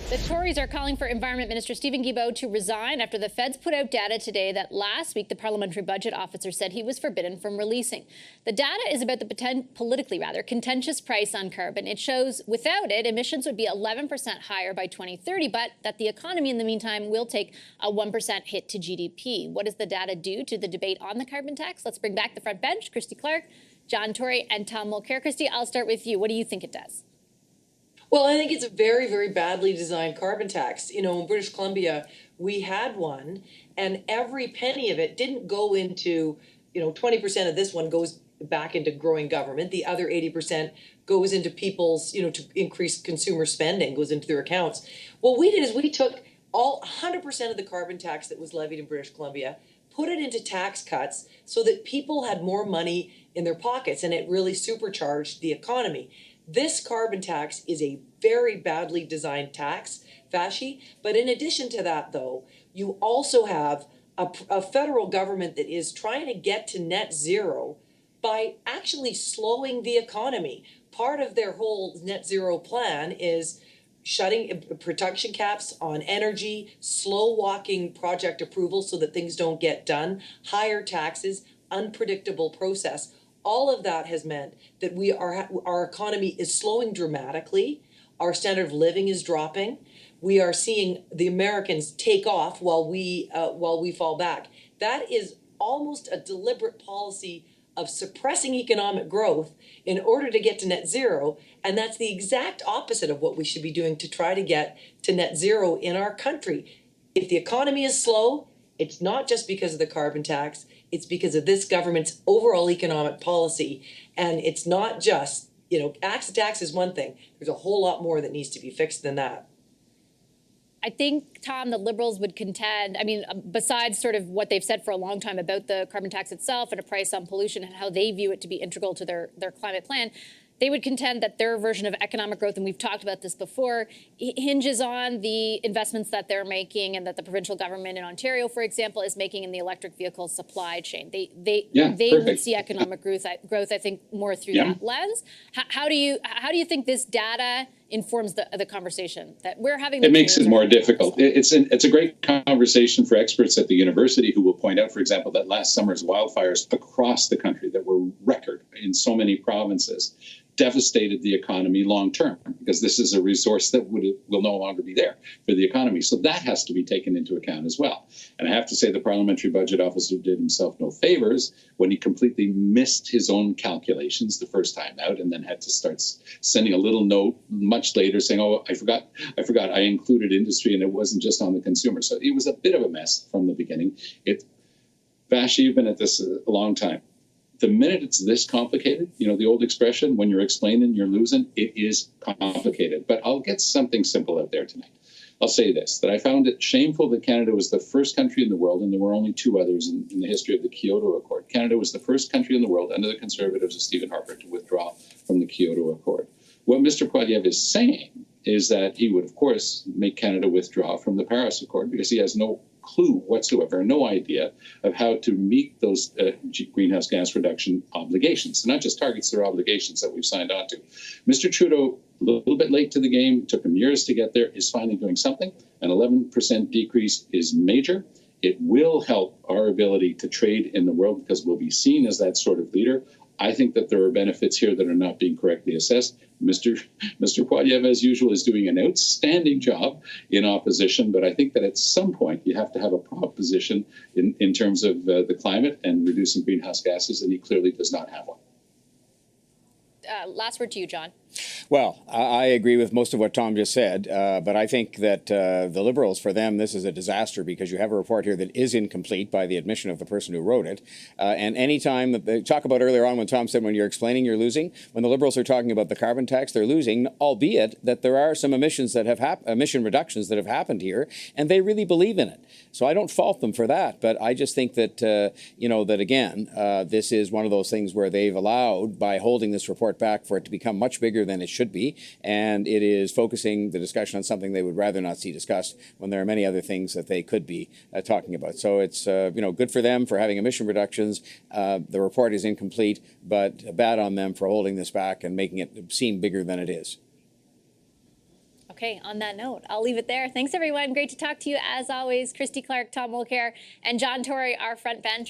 The Tories are calling for Environment Minister Stephen Guilbeault to resign after the feds put out data today that last week the Parliamentary Budget Officer said he was forbidden from releasing. The data is about the politically contentious price on carbon. It shows without it, emissions would be 11% higher by 2030, but that the economy in the meantime will take a 1% hit to GDP. What does the data do to the debate on the carbon tax? Let's bring back the front bench, Christy Clark, John Tory, and Tom Mulcair. Christy, I'll start with you. What do you think it does? Well, I think it's a very, very badly designed carbon tax. You know, in British Columbia, we had one, and every penny of it didn't go into, 20% of this one goes back into growing government. The other 80% goes into people's, to increase consumer spending, goes into their accounts. What we did is we took all 100% of the carbon tax that was levied in British Columbia, put it into tax cuts so that people had more money in their pockets, and it really supercharged the economy. This carbon tax is a very badly designed tax, Vassy. But in addition to that, though, you also have a federal government that is trying to get to net zero by actually slowing the economy. Part of their whole net zero plan is shutting production caps on energy, slow walking project approval so that things don't get done, higher taxes, unpredictable process. All of that has meant that our economy is slowing dramatically. Our standard of living is dropping. We are seeing the Americans take off while we fall back. That is almost a deliberate policy of suppressing economic growth in order to get to net zero. And that's the exact opposite of what we should be doing to try to get to net zero in our country. If the economy is slow, it's not just because of the carbon tax. It's because of this government's overall economic policy. And it's not just, tax is one thing. There's a whole lot more that needs to be fixed than that. I think, Tom, the Liberals would contend, besides sort of what they've said for a long time about the carbon tax itself and a price on pollution and how they view it to be integral to their climate plan, they would contend that their version of economic growth, and we've talked about this before, hinges on the investments that they're making and that the provincial government in Ontario, for example, is making in the electric vehicle supply chain. They would see economic growth, I think, more through that lens. How do you think this data informs the conversation that we're having? It makes it more difficult. It's a great conversation for experts at the university who will point out, for example, that last summer's wildfires across the country that were record in so many provinces devastated the economy long term, because this is a resource that will no longer be there for the economy. So that has to be taken into account as well. And I have to say the Parliamentary Budget Officer did himself no favors when he completely missed his own calculations the first time out, and then had to start sending a little note much later saying, oh, I forgot I included industry and it wasn't just on the consumer. So it was a bit of a mess from the beginning. Vassy, you've been at this a long time. The minute it's this complicated, the old expression, when you're explaining, you're losing, it is complicated. But I'll get something simple out there tonight. I'll say this, that I found it shameful that Canada was the first country in the world, and there were only two others in the history of the Kyoto Accord. Canada was the first country in the world under the Conservatives of Stephen Harper to withdraw from the Kyoto Accord. What Mr. Poilievre is saying is that he would, of course, make Canada withdraw from the Paris Accord because he has no clue whatsoever, no idea of how to meet those greenhouse gas reduction obligations. So not just targets, they're obligations that we've signed on to. Mr. Trudeau, a little bit late to the game, took him years to get there, is finally doing something. An 11% decrease is major. It will help our ability to trade in the world because we'll be seen as that sort of leader. I think that there are benefits here that are not being correctly assessed. Mr. Poilievre, as usual, is doing an outstanding job in opposition, but I think that at some point you have to have a proposition in terms of the climate and reducing greenhouse gases, and he clearly does not have one. Last word to you, John. Well, I agree with most of what Tom just said, but I think that the Liberals, for them, this is a disaster because you have a report here that is incomplete by the admission of the person who wrote it. And anytime that they talk about earlier on when Tom said when you're explaining, you're losing, when the Liberals are talking about the carbon tax, they're losing, albeit that there are some emissions that have emission reductions that have happened here, and they really believe in it. So I don't fault them for that, but I just think that, that again, this is one of those things where they've allowed, by holding this report back, for it to become much bigger than it should be, and it is focusing the discussion on something they would rather not see discussed when there are many other things that they could be talking about. So it's good for them for having emission reductions. The report is incomplete, but bad on them for holding this back and making it seem bigger than it is. Okay, on that note, I'll leave it there. Thanks, everyone. Great to talk to you, as always. Christy Clark, Tom Mulcair, and John Tory, our front bencher.